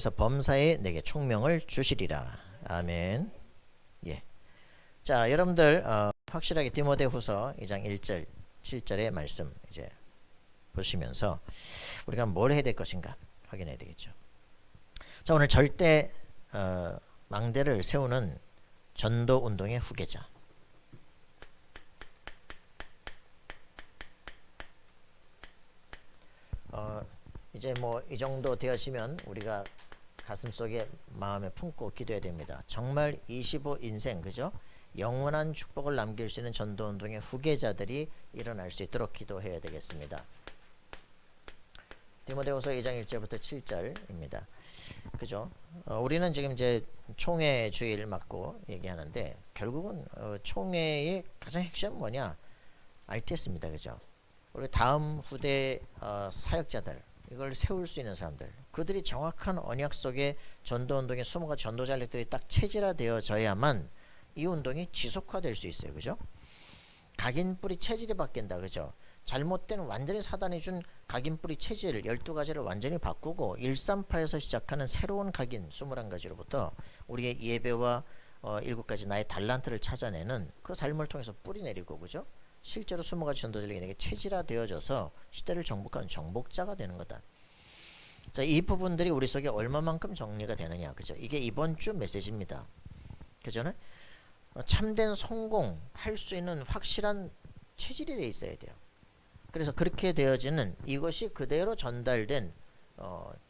그래서 범사에 내게 총명을 주시리라. 아멘. 예. 자, 여러분들 확실하게 디모데후서 2장 1절 7절의 말씀 이제 보시면서 우리가 뭘 해야 될 것인가 확인해야 되겠죠. 자, 오늘 절대 망대를 세우는 전도 운동의 후계자. 이제 뭐 이 정도 되어지면 우리가 가슴속에 마음에 품고 기도해야 됩니다. 정말 25 인생 그죠? 영원한 축복을 남길 수 있는 전도운동의 후계자들이 일어날 수 있도록 기도해야 되겠습니다. 디모데후서 2장 1절부터 7절입니다. 그죠? 우리는 지금 이제 총회 주일 맡고 얘기하는데 결국은 총회의 가장 핵심은 뭐냐? RTS입니다. 그죠? 우리 다음 후대 사역자들 이걸 세울 수 있는 사람들, 그들이 정확한 언약 속에 전도운동의 20가지 전도 전략들이 딱 체질화되어져야만 이 운동이 지속화될 수 있어요. 그죠? 각인 뿌리 체질이 바뀐다. 그죠? 잘못된 완전히 사단이 준 각인 뿌리 체질 12가지를 완전히 바꾸고 138에서 시작하는 새로운 각인 21가지로부터 우리의 예배와 7가지 나의 달란트를 찾아내는 그 삶을 통해서 뿌리 내리고 그죠? 실제로 20가지 전도 전략이 내게 체질화되어져서 시대를 정복하는 정복자가 되는 거다. 자, 이 부분들이 우리 속에 얼마만큼 정리가 되느냐. 그죠? 이게 이번 주 메시지입니다. 그죠? 참된 성공할 수 있는 확실한 체질이 되어 있어야 돼요. 그래서 그렇게 되어지는 이것이 그대로 전달된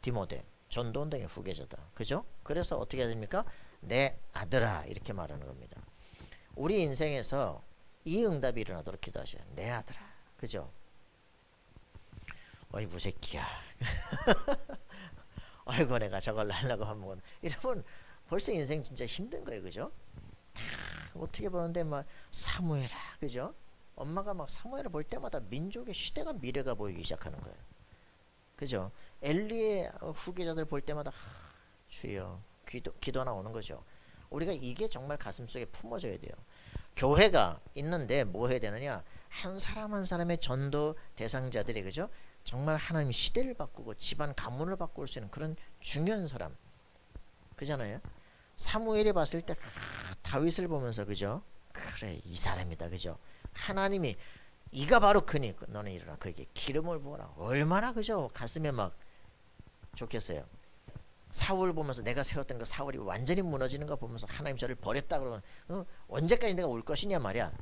디모데 전도운동의 후계자다. 그죠? 그래서 어떻게 해야 됩니까? 내 아들아 이렇게 말하는 겁니다. 우리 인생에서 이 응답이 일어나도록 기도하셔요. 내 아들아. 그죠? 어이구 새끼야. 아이고 내가 저걸 하려고 하면 이러면 벌써 인생 진짜 힘든 거예요. 그죠? 어떻게 보는데 막 사무엘아. 그죠? 엄마가 막 사무엘을 볼 때마다 민족의 시대가 미래가 보이기 시작하는 거예요. 그죠? 엘리의 후계자들 볼 때마다 주여 기도 나오는 거죠. 우리가 이게 정말 가슴속에 품어져야 돼요. 교회가 있는데 뭐 해야 되느냐? 한 사람 한 사람의 전도 대상자들이 그죠? 정말 하나님 시대를 바꾸고 집안 가문을 바꿀 수 있는 그런 중요한 사람. 그잖아요. 사무엘이 봤을 때 다윗을 보면서 그죠? 그래 이 사람이다. 그죠? 하나님이 이가 바로 그니 너는 일어나 그에게 기름을 부어라. 얼마나 그죠? 가슴에 막 좋겠어요. 사울 보면서 내가 세웠던 그 사울이 완전히 무너지는 거 보면서 하나님 저를 버렸다 그러면 언제까지 내가 울 것이냐 말이야.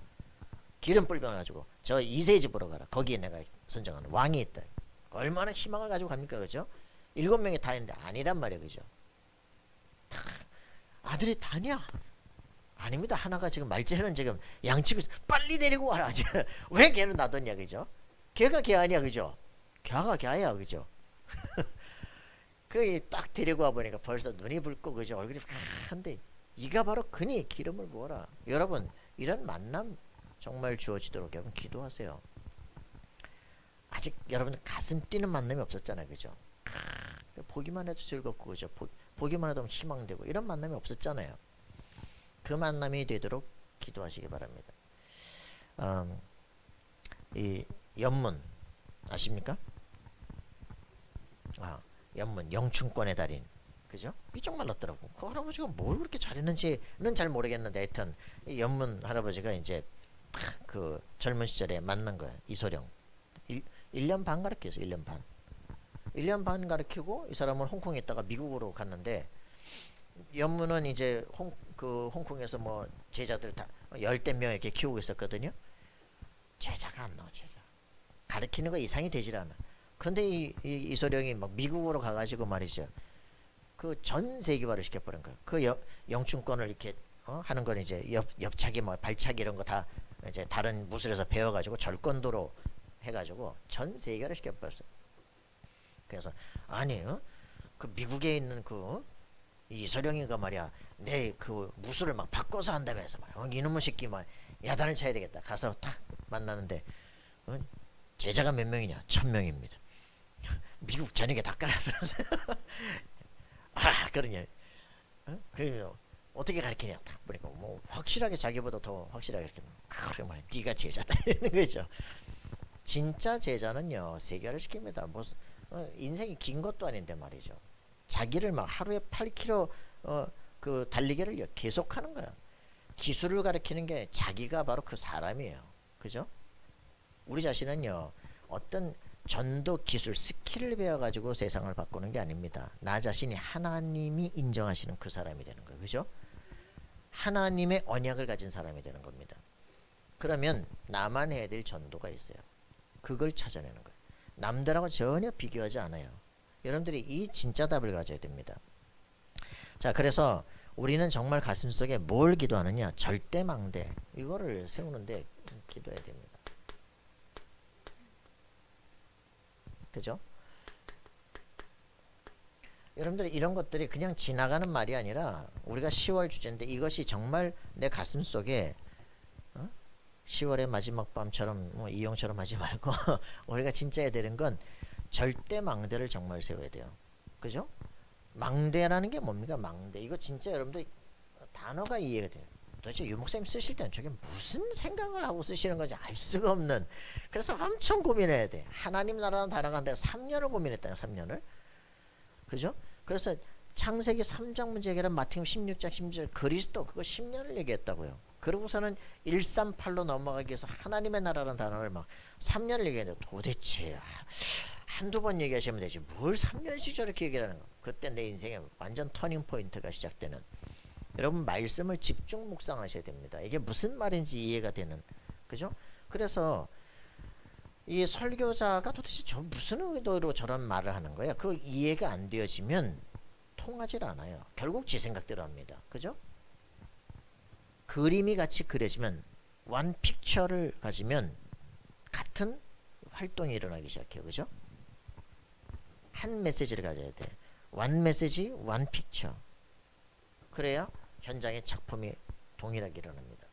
기름 불병가지고 저 이세 집으로 가라. 거기에 내가 선정하는 왕이 있다. 얼마나 희망을 가지고 갑니까? 그죠? 7명이 다 있는데 아니란 말이야. 그죠? 아들이 다냐? 아닙니다. 하나가 지금 말째는 지금 양치고 있어. 빨리 데리고 와라. 왜 걔는 놔뒀냐. 그죠? 걔가 걔 아니야. 그죠? 걔가 걔야. 그죠? 그 딱 데리고 와 보니까 벌써 눈이 붉고 그죠? 얼굴이 한데 이가 바로 그니 기름을 부어라. 여러분 이런 만남 정말 주어지도록 여러분 기도하세요. 아직 여러분 가슴 뛰는 만남이 없었잖아요. 그죠? 보기만 해도 즐겁고 그죠? 보기만 해도 희망되고 이런 만남이 없었잖아요. 그 만남이 되도록 기도하시기 바랍니다. 이 연문 아십니까? 연문 영춘권의 달인 그죠? 이쪽 말랐더라고. 그 할아버지가 뭘 그렇게 잘했는지는 잘 모르겠는데 하여튼 이 연문 할아버지가 이제 그 젊은 시절에 만난 거야. 이소룡 1년 반 가르쳤어. 1년 반 1년 반 가르치고 이 사람은 홍콩에 있다가 미국으로 갔는데 연문은 이제 홍콩에서 뭐 제자들 다 10대 명 이렇게 키우고 있었거든요. 제자가 안 나와. 제자 가르치는 거 이상이 되질 않아. 근데 이소룡이 막 미국으로 가가지고 말이죠. 그 전 세계화를 시켜버린 거예요. 그 영춘권을 이렇게 하는 건 이제 옆차기 뭐 발차기 이런 거 다 이제 다른 무술에서 배워가지고 절권도로 해가지고 전 세계화를 시켜버렸어요. 그래서 아니 그 미국에 있는 그 이소룡이가 말이야 내 그 무술을 막 바꿔서 한다면서 말이야. 이놈의 새끼 말 야단을 쳐야 되겠다. 가서 탁 만나는데 제자가 몇 명이냐? 1000명입니다. 미국 전역에 다 깔아버렸어요. 그러냐? 그러면 어떻게 가르치냐? 딱 보니까 뭐 확실하게 자기보다 더 확실하게 가르치는. 그래 말이야. 네가 제자다 이러는 거죠. 진짜 제자는요 세계화를 시킵니다. 뭐 인생이 긴 것도 아닌데 말이죠. 자기를 막 하루에 8km 그 달리기를 계속하는 거야. 기술을 가르치는 게 자기가 바로 그 사람이에요. 그죠? 우리 자신은요, 어떤 전도 기술, 스킬을 배워가지고 세상을 바꾸는 게 아닙니다. 나 자신이 하나님이 인정하시는 그 사람이 되는 거예요. 그죠? 하나님의 언약을 가진 사람이 되는 겁니다. 그러면 나만 해야 될 전도가 있어요. 그걸 찾아내는 거예요. 남들하고 전혀 비교하지 않아요. 여러분들이 이 진짜 답을 가져야 됩니다. 자, 그래서 우리는 정말 가슴속에 뭘 기도하느냐? 절대망대. 이거를 세우는데 기도해야 됩니다. 그죠? 여러분들 이런 것들이 그냥 지나가는 말이 아니라 우리가 10월 주제인데 이것이 정말 내 가슴속에 10월의 마지막 밤처럼 뭐 이용처럼 하지 말고 우리가 진짜 해야 되는 건 절대 망대를 정말 세워야 돼요. 그죠? 망대라는 게 뭡니까? 망대. 이거 진짜 여러분들 단어가 이해가 돼요. 도대체 유목사님 쓰실 때는 저게 무슨 생각을 하고 쓰시는 건지 알 수가 없는. 그래서 엄청 고민해야 돼. 하나님 나라는 단어가 3년을 고민했다. 3년을. 그죠? 그래서 창세기 3장 문제 해결은 마태복음 16장 16절 그리스도 그거 10년을 얘기했다고요. 그러고서는 138로 넘어가기 위해서 하나님의 나라라는 단어를 막 3년을 얘기했는데 도대체 한두 번 얘기하시면 되지 뭘 3년씩 저렇게 얘기하는 거. 그때 내 인생에 완전 터닝 포인트가 시작되는. 여러분 말씀을 집중 묵상하셔야 됩니다. 이게 무슨 말인지 이해가 되는. 그죠? 그래서 이 설교자가 도대체 무슨 의도로 저런 말을 하는 거야? 그 이해가 안 되어지면 통하질 않아요. 결국 지 생각대로 합니다. 그죠? 그림이 같이 그려지면 원 픽처를 가지면 같은 활동이 일어나기 시작해요. 그죠? 한 메시지를 가져야 돼. 원 메시지, 원 픽처. 그래야 현장의 작품이 동일하게 일어납니다.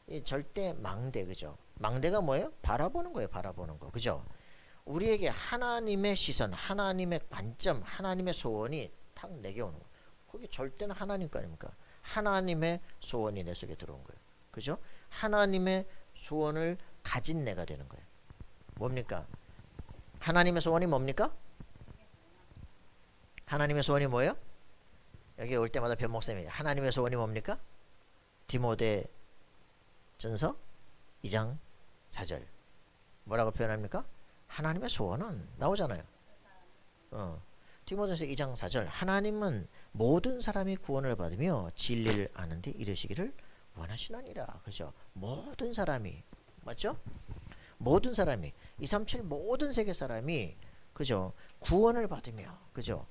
이 절대 망대, 그죠? 망대가 뭐예요? 바라보는 거예요. 바라보는 거. 그죠? 우리에게 하나님의 시선, 하나님의 관점, 하나님의 소원이 탁 내게 오는 거예요. 그게 절대는 하나님 거 아닙니까? 하나님의 소원이 내 속에 들어온 거예요. 그죠? 하나님의 소원을 가진 내가 되는 거예요. 뭡니까? 하나님의 소원이 뭡니까? 하나님의 소원이 뭐예요? 여기 올 때마다 변 목사님이 하나님의 소원이 뭡니까? 디모데 전서 2장 4절 뭐라고 표현합니까? 하나님의 소원은 나오잖아요. 디모데전서 2장 4절 하나님은 모든 사람이 구원을 받으며 진리를 아는 데 이르시기를 원하시나니라. 그죠? 모든 사람이 맞죠? 모든 사람이 237 모든 세계 사람이 그죠? 구원을 받으며 그죠?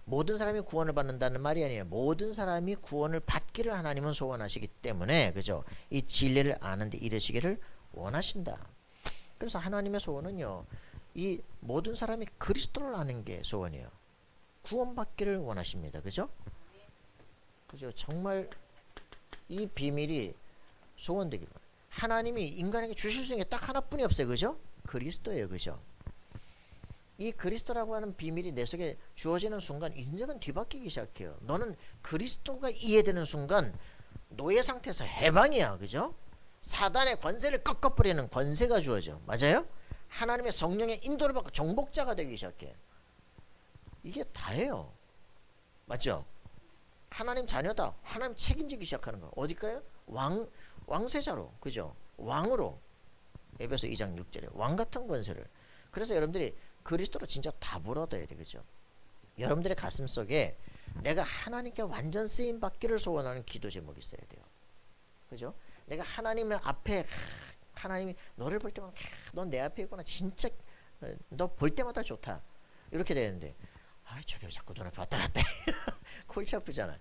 모든 사람이 구원을 받는다는 말이 아니에요. 모든 사람이 구원을 받기를 하나님은 소원하시기 때문에 그죠? 이 진리를 아는 데 이르시기를 원하신다. 그래서 하나님의 소원은요. 이 모든 사람이 그리스도를 아는 게 소원이에요. 구원받기를 원하십니다. 그죠? 그죠? 정말 이 비밀이 소원되기를 하나님이 인간에게 주실 수 있는 게 딱 하나뿐이 없어요. 그죠? 그리스도예요. 그죠? 이 그리스도라고 하는 비밀이 내 속에 주어지는 순간 인생은 뒤바뀌기 시작해요. 너는 그리스도가 이해되는 순간 노예 상태에서 해방이야. 그죠? 사단의 권세를 꺾어버리는 권세가 주어져. 맞아요? 하나님의 성령의 인도를 받고 정복자가 되기 시작해. 이게 다예요. 맞죠? 하나님 자녀다. 하나님 책임지기 시작하는 거. 어딜까요? 왕세자로. 그죠? 왕으로. 에베소 2장 6절에 왕 같은 권세를. 그래서 여러분들이 그리스도로 진짜 답을 얻어야 돼. 그죠? 여러분들의 가슴 속에 내가 하나님께 완전 쓰임 받기를 소원하는 기도 제목이 있어야 돼요. 그죠? 내가 하나님 앞에 하나님이 너를 볼 때마다 넌 내 앞에 있구나. 진짜 너 볼 때마다 좋다. 이렇게 되는데 저게 자꾸 눈앞에 왔다 갔다 골치 아프잖아.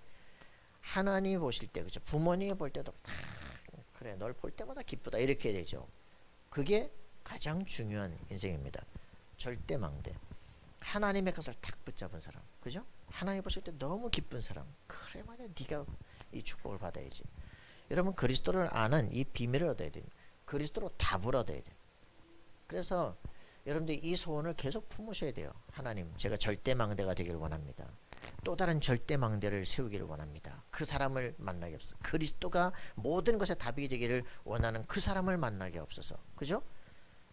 하나님 보실 때 그죠? 부모님 볼 때도 그래 널 볼 때마다 기쁘다 이렇게 되죠. 그게 가장 중요한 인생입니다. 절대 망대. 하나님의 것을 탁 붙잡은 사람. 그죠? 하나님 보실 때 너무 기쁜 사람. 그래 말이야 네가 이 축복을 받아야지. 여러분 그리스도를 아는 이 비밀을 얻어야 됩니다. 그리스도로 답을 얻어야 돼요. 그래서 여러분들이 이 소원을 계속 품으셔야 돼요. 하나님 제가 절대망대가 되기를 원합니다. 또 다른 절대망대를 세우기를 원합니다. 그 사람을 만나게 없어서 그리스도가 모든 것의 답이 되기를 원하는 그 사람을 만나게 없어서 그죠?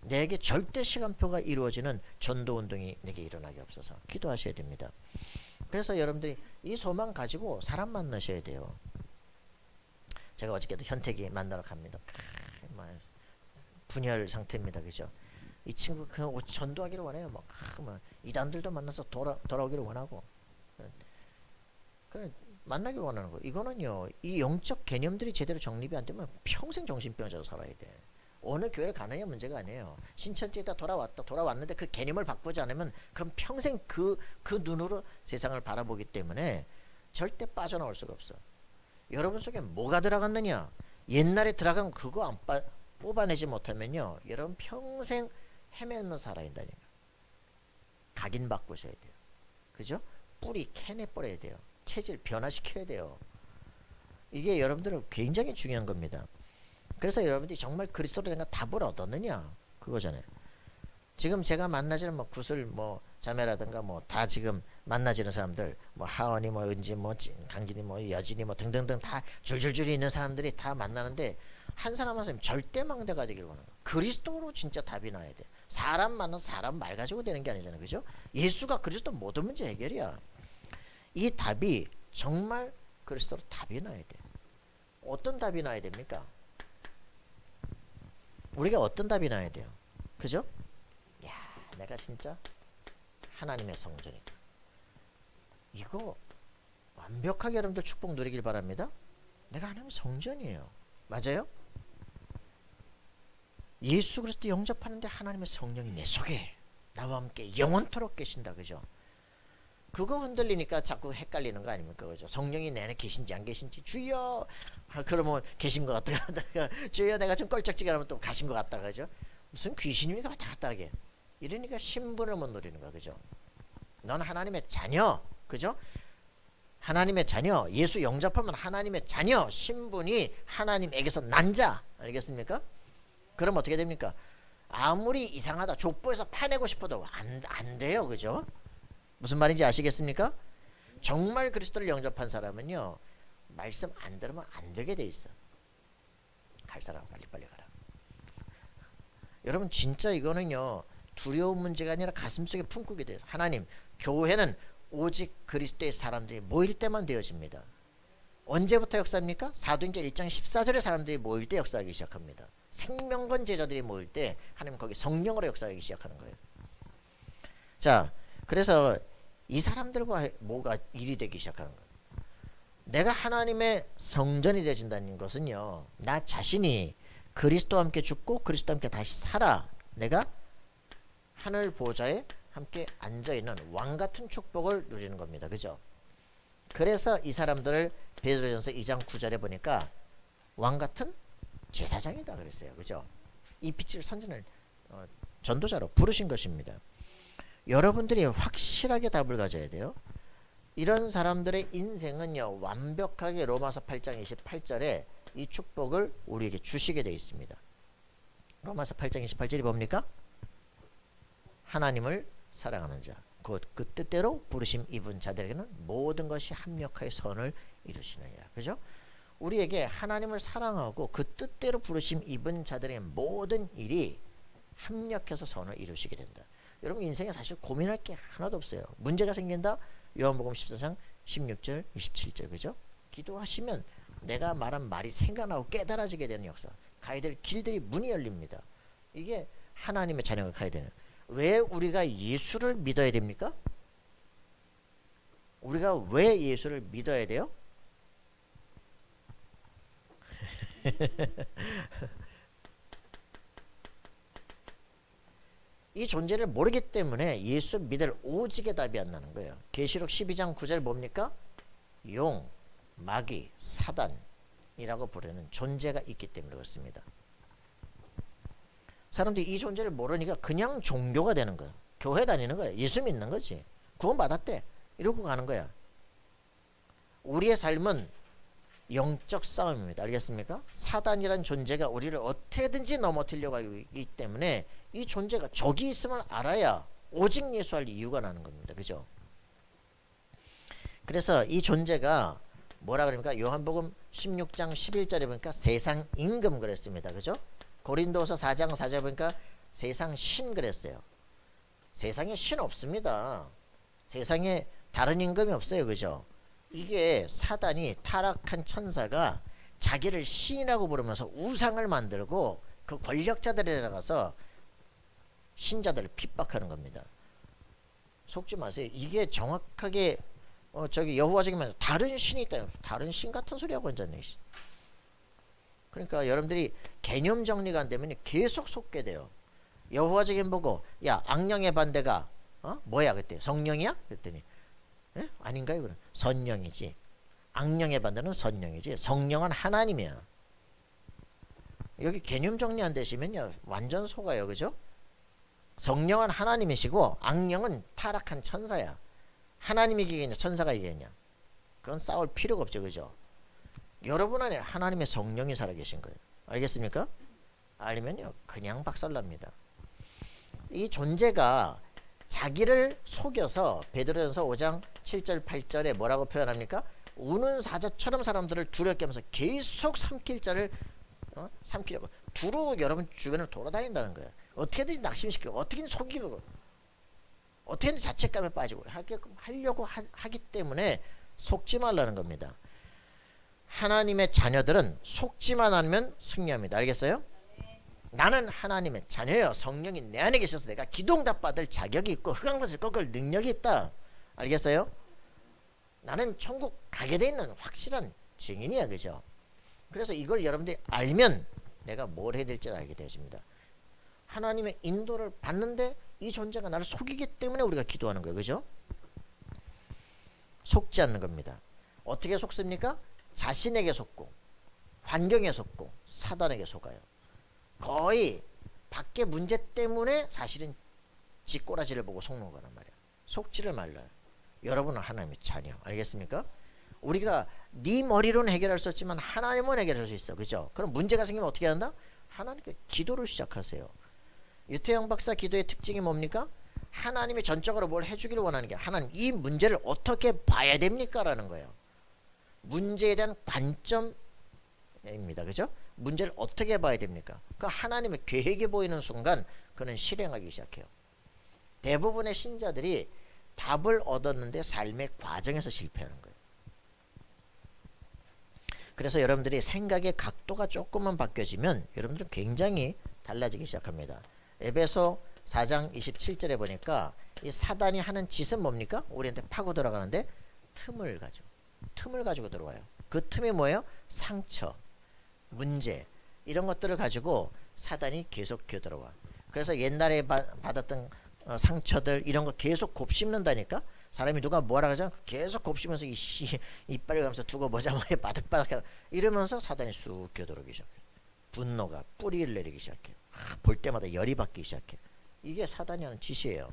내게 절대 시간표가 이루어지는 전도운동이 내게 일어나게 없어서 기도하셔야 됩니다. 그래서 여러분들이 이 소망 가지고 사람 만나셔야 돼요. 제가 어저께도 현택이 만나러 갑니다. 분열 상태입니다. 그죠? 이 친구 그 전도하기를 원해요. 막 이단들도 만나서 돌아오기를 원하고, 그냥 만나기를 원하는 거. 이거는요, 이 영적 개념들이 제대로 정립이 안 되면 평생 정신병자로 살아야 돼. 어느 교회를 가느냐 문제가 아니에요. 신천지에다 돌아왔는데 그 개념을 바꾸지 않으면 그럼 평생 그 눈으로 세상을 바라보기 때문에 절대 빠져나올 수가 없어. 여러분 속에 뭐가 들어갔느냐? 옛날에 들어간 그거 안 뽑아내지 못하면요, 여러분 평생 헤매며 살아야 된다니까. 각인 바꾸셔야 돼요. 그죠? 뿌리 캐내버려야 돼요. 체질 변화시켜야 돼요. 이게 여러분들은 굉장히 중요한 겁니다. 그래서 여러분들이 정말 그리스도로 된 답을 얻었느냐, 그거잖아요. 지금 제가 만나지는 뭐 구슬 뭐 자매라든가 뭐 다 지금 만나지는 사람들, 뭐 하원이 뭐 은지 뭐 강진이 뭐 여진이 뭐 등등등 다 줄줄줄 있는 사람들이 다 만나는데, 한 사람 한 사람이 절대 망대가 되길 원하는 거야. 그리스도로 진짜 답이 나야 돼. 사람 만나서 사람 말 가지고 되는 게 아니잖아요. 그죠? 예수가 그리스도 모든 문제 해결이야. 이 답이 정말 그리스도로 답이 나야 돼. 어떤 답이 나야 됩니까? 우리가 어떤 답이 나야 돼요? 그죠? 야, 내가 진짜 하나님의 성전이다. 이거 완벽하게 여러분들 축복 누리길 바랍니다. 내가 하나님의 성전이에요. 맞아요? 예수 그리스도 영접하는데 하나님의 성령이 내 속에 나와 함께 영원토록 계신다. 그죠? 그거 흔들리니까 자꾸 헷갈리는 거 아닙니까? 그죠? 성령이 내 안에 계신지 안 계신지, 주여! 그러면 계신 것 같다. 주여, 내가 좀 껄쩍지게 하면 또 가신 것 같다. 그죠? 무슨 귀신입니까? 왔다 갔다 하게. 이러니까 신분을 못 누리는 거야. 그죠? 넌 하나님의 자녀. 그죠? 하나님의 자녀. 예수 영접하면 하나님의 자녀. 신분이 하나님에게서 난 자. 알겠습니까? 그럼 어떻게 됩니까? 아무리 이상하다, 족보에서 파내고 싶어도 안 돼요. 그죠? 무슨 말인지 아시겠습니까? 정말 그리스도를 영접한 사람은요, 말씀 안 들으면 안 되게 돼 있어. 갈 사람 빨리빨리 가라. 여러분 진짜 이거는요, 두려운 문제가 아니라 가슴속에 품고게 돼요. 하나님, 교회는 오직 그리스도의 사람들이 모일 때만 되어집니다. 언제부터 역사입니까? 사도행전 1장 14절에 사람들이 모일 때 역사하기 시작합니다. 생명건 제자들이 모일 때 하나님 거기 성령으로 역사하기 시작하는 거예요. 자, 그래서 이 사람들과 뭐가 일이 되기 시작하는 거예요. 내가 하나님의 성전이 되어진다는 것은요, 나 자신이 그리스도와 함께 죽고 그리스도와 함께 다시 살아 내가 하늘 보좌에 함께 앉아있는 왕같은 축복을 누리는 겁니다. 그죠? 그래서 이 사람들을 베드로전서 2장 9절에 보니까 왕같은 제사장이다 그랬어요. 그죠? 이 빛을 선전을 전도자로 부르신 것입니다. 여러분들이 확실하게 답을 가져야 돼요. 이런 사람들의 인생은요, 완벽하게 로마서 8장 28절에 이 축복을 우리에게 주시게 되어 있습니다. 로마서 8장 28절이 뭡니까? 하나님을 사랑하는 자, 곧 그 뜻대로 부르심 입은 자들에게는 모든 것이 합력하여 선을 이루시느니라. 그죠? 우리에게 하나님을 사랑하고 그 뜻대로 부르심 입은 자들의 모든 일이 합력해서 선을 이루시게 된다. 여러분 인생에 사실 고민할 게 하나도 없어요. 문제가 생긴다? 요한복음 14장 16절 27절. 그죠? 기도하시면 내가 말한 말이 생각나고 깨달아지게 되는 역사, 가야 될 길들이 문이 열립니다. 이게 하나님의 자녀가 가야 되는. 왜 우리가 예수를 믿어야 됩니까? 우리가 왜 예수를 믿어야 돼요? 이 존재를 모르기 때문에 예수 믿을 오직의 답이 안 나는 거예요. 계시록 12장 9절 뭡니까? 용, 마귀, 사단이라고 부르는 존재가 있기 때문에 그렇습니다. 사람들이 이 존재를 모르니까 그냥 종교가 되는 거야. 교회 다니는 거야. 예수 믿는 거지. 구원 받았대. 이러고 가는 거야. 우리의 삶은 영적 싸움입니다. 알겠습니까? 사단이란 존재가 우리를 어떻게든지 넘어뜨리려고 하기 때문에 이 존재가 적이 있음을 알아야 오직 예수할 이유가 나는 겁니다. 그죠? 그래서 이 존재가 뭐라 그럽니까? 요한복음 16장 11절에 보니까 세상 임금 그랬습니다. 그죠? 고린도서 4장 4절에 보니까 세상 신 그랬어요. 세상에 신 없습니다. 세상에 다른 임금이 없어요. 그죠? 이게 사단이 타락한 천사가 자기를 신이라고 부르면서 우상을 만들고 그 권력자들에 들어가서 신자들을 핍박하는 겁니다. 속지 마세요. 이게 정확하게 저기 여호와적인 말 다른 신이 있다. 다른 신 같은 소리 하고 앉았네. 그러니까 여러분들이 개념 정리가 안 되면 계속 속게 돼요. 여호와적인 보고 야 악령의 반대가 뭐야 그때 성령이야? 그랬더니 에? 아닌가요? 그럼 선령이지. 악령의 반대는 선령이지. 성령은 하나님이야. 여기 개념 정리 안 되시면요 완전 속아요. 그죠? 성령은 하나님이시고 악령은 타락한 천사야. 하나님이 이기겠냐 천사가 이기겠냐 그건 싸울 필요가 없죠. 그죠? 여러분 안에 하나님의 성령이 살아계신 거예요. 알겠습니까? 알면요 그냥 박살납니다. 이 존재가 자기를 속여서 베드로전서 5장 7절 8절에 뭐라고 표현합니까? 우는 사자처럼 사람들을 두렵게 하면서 계속 삼킬 자를 삼키려고 두루 여러분 주변을 돌아다닌다는 거예요. 어떻게든지 낙심시키고 어떻게든 속이고 어떻게든 자책감에 빠지고 하려고 하기 때문에 속지 말라는 겁니다. 하나님의 자녀들은 속지만 않으면 승리합니다. 알겠어요? 나는 하나님의 자녀예요. 성령이 내 안에 계셔서 내가 기도응답 받을 자격이 있고 흑암 것을 꺾을 능력이 있다. 알겠어요? 나는 천국 가게 돼 있는 확실한 증인이야. 그죠? 그래서 이걸 여러분들이 알면 내가 뭘 해야 될지 알게 되어집니다. 하나님의 인도를 받는데 이 존재가 나를 속이기 때문에 우리가 기도하는 거예요. 그죠? 속지 않는 겁니다. 어떻게 속습니까? 자신에게 속고 환경에 속고 사단에게 속아요. 거의 밖에 문제 때문에 사실은 지 꼬라지를 보고 속는 거란 말이야. 속지를 말라요. 여러분은 하나님의 자녀. 알겠습니까? 우리가 네 머리로는 해결할 수 없지만 하나님은 해결할 수 있어. 그죠? 그럼 문제가 생기면 어떻게 한다? 하나님께 기도를 시작하세요. 유태영 박사 기도의 특징이 뭡니까? 하나님이 전적으로 뭘 해주기를 원하는 게 하나님 이 문제를 어떻게 봐야 됩니까? 라는 거예요. 문제에 대한 관점입니다. 그죠? 문제를 어떻게 봐야 됩니까? 그 하나님의 계획이 보이는 순간 그는 실행하기 시작해요. 대부분의 신자들이 답을 얻었는데 삶의 과정에서 실패하는 거예요. 그래서 여러분들이 생각의 각도가 조금만 바뀌어지면 여러분들은 굉장히 달라지기 시작합니다. 에베소 4장 27절에 보니까 이 사단이 하는 짓은 뭡니까? 우리한테 파고 들어가는데 틈을 가지고 들어와요. 그 틈이 뭐예요? 상처, 문제 이런 것들을 가지고 사단이 계속 기어들어와. 그래서 옛날에 받았던 상처들 이런 거 계속 곱씹는다니까. 사람이 누가 뭐라 그러잖아. 계속 곱씹으면서 이빨을 가면서 두고 보자 말이야. 바득바득 이러면서 사단이 쑥 기어들어오기 시작해. 분노가 뿌리를 내리기 시작해. 볼 때마다 열이 받기 시작해. 이게 사단이 하는 짓이에요.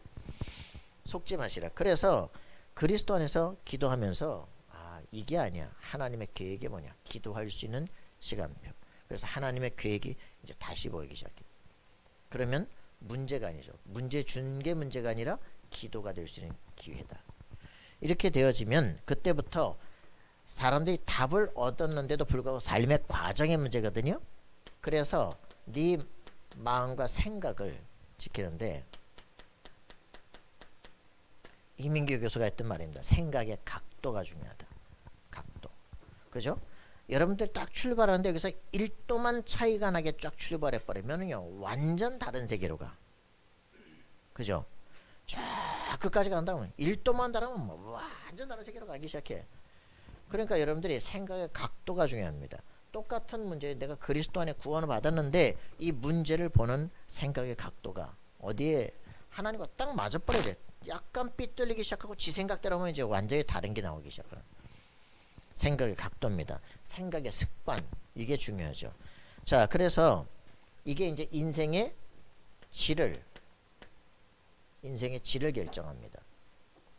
속지 마시라. 그래서 그리스도 안에서 기도하면서 이게 아니야. 하나님의 계획이 뭐냐. 기도할 수 있는 시간표. 그래서 하나님의 계획이 이제 다시 보이기 시작해. 그러면 문제가 아니죠. 문제 준 게 문제가 아니라 기도가 될 수 있는 기회다. 이렇게 되어지면 그때부터 사람들이 답을 얻었는데도 불구하고 삶의 과정의 문제거든요. 그래서 네 마음과 생각을 지키는데 이민규 교수가 했던 말입니다. 생각의 각도가 중요하다. 각도. 그죠? 여러분들 딱 출발하는데 여기서 1도만 차이가 나게 쫙 출발해 버리면요 완전 다른 세계로 가. 그죠? 쫙 끝까지 간다면 1도만 다르면 완전 다른 세계로 가기 시작해. 그러니까 여러분들이 생각의 각도가 중요합니다. 똑같은 문제 내가 그리스도 안에 구원을 받았는데 이 문제를 보는 생각의 각도가 어디에 하나님과 딱 맞아버려야 돼. 약간 삐뚤리기 시작하고 지 생각대로 하면 이제 완전히 다른 게 나오기 시작하는 생각의 각도입니다. 생각의 습관 이게 중요하죠. 자 그래서 이게 이제 인생의 질을 결정합니다.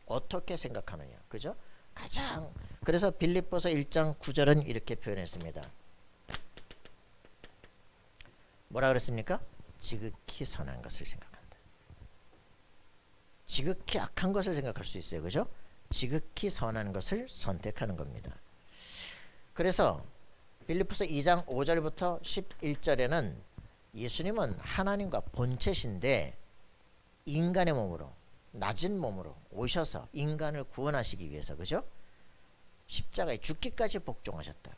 어떻게 생각하느냐. 그죠? 가장 그래서 빌립보서 1장 9절은 이렇게 표현했습니다. 뭐라 그랬습니까? 지극히 선한 것을 생각한다. 지극히 악한 것을 생각할 수 있어요. 그죠? 지극히 선한 것을 선택하는 겁니다. 그래서 빌립보서 2장 5절부터 11절에는 예수님은 하나님과 본체신데 인간의 몸으로 낮은 몸으로 오셔서 인간을 구원하시기 위해서, 그죠? 십자가에 죽기까지 복종하셨다.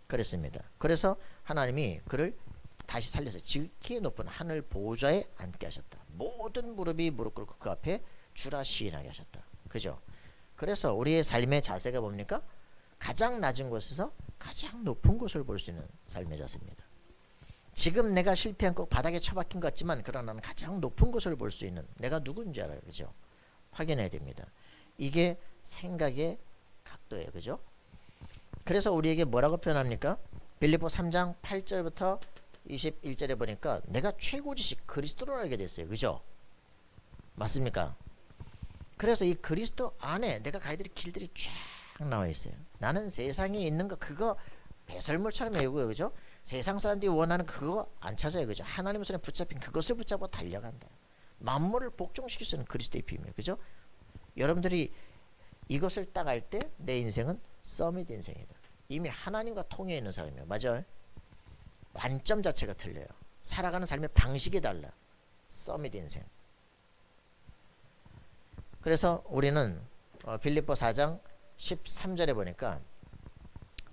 그랬습니다. 그래서 하나님이 그를 다시 살려서 지극히 높은 하늘 보좌에 앉게 하셨다. 모든 무릎이 무릎 꿇고 그 앞에 주라 시인하게 하셨다. 그죠? 그래서 우리의 삶의 자세가 뭡니까? 가장 낮은 곳에서 가장 높은 곳을 볼 수 있는 삶의 자세입니다. 지금 내가 실패한 꼭 바닥에 처박힌 것 같지만 그러나 나는 가장 높은 곳을 볼 수 있는 내가 누군지 알아요. 그죠? 확인해야 됩니다. 이게 생각의 각도예요. 그죠? 그래서 우리에게 뭐라고 표현합니까? 빌립보 3장 8절부터 21절에 보니까 내가 최고 지식 그리스도를 알게 됐어요. 그죠? 맞습니까? 그래서 이 그리스도 안에 내가 가야 될 길들이 쫙 나와 있어요. 나는 세상에 있는 거 그거 배설물처럼 외우고요. 그죠? 세상 사람들이 원하는 그거 안 찾아요. 그죠? 하나님 손에 붙잡힌 그것을 붙잡고 달려간다. 만물을 복종시킬 수 있는 그리스도의 비밀. 그죠? 여러분들이 이것을 딱 알 때 내 인생은 서밋 인생이다. 이미 하나님과 통해 있는 사람이에요. 맞아요? 관점 자체가 틀려요. 살아가는 삶의 방식이 달라. 서밋 인생. 그래서 우리는 빌립보 4장 13절에 보니까